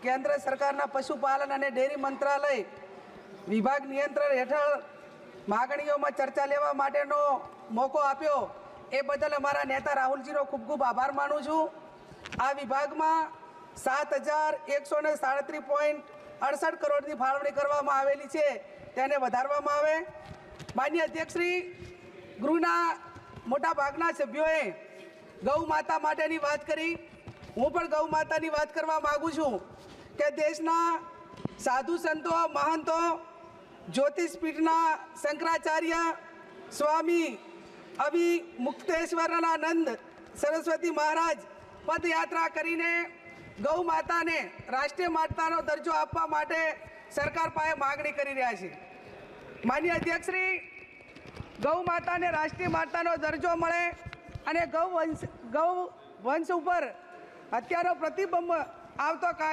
કેન્દ્ર સરકારના પશુપાલન અને ડેરી મંત્રાલય વિભાગ નિયંત્રણ હેઠળ માગણીઓમાં ચર્ચા લેવા માટેનો મોકો આપ્યો એ બદલ અમારા નેતા રાહુલજીનો ખૂબ ખૂબ આભાર માનું છું। આ વિભાગમાં 7,137.68 કરોડની ફાળવણી કરવામાં આવેલી છે, તેને વધારવામાં આવે। માન્ય અધ્યક્ષશ્રી, ગૃહના મોટા ભાગના સભ્યોએ ગૌ માતા માટેની વાત કરી। હું પણ ગૌ માતાની વાત કરવા માગું છું કે દેશના સાધુ સંતો મહંતો જ્યોતિષપીઠના શંકરાચાર્ય સ્વામી અવિમુક્તેશ્વરાનંદ સરસ્વતી મહારાજ પદયાત્રા કરીને ગૌ માતાને રાષ્ટ્રીય માતાનો દરજ્જો આપવા માટે સરકાર પાસે માગણી કરી રહ્યા છે। માન્ય અધ્યક્ષશ્રી, ગૌ માતાને રાષ્ટ્રીય માતાનો દરજ્જો મળે અને ગૌ વંશ ઉપર હત્યાનો પ્રતિબંધ આવતો કાયદો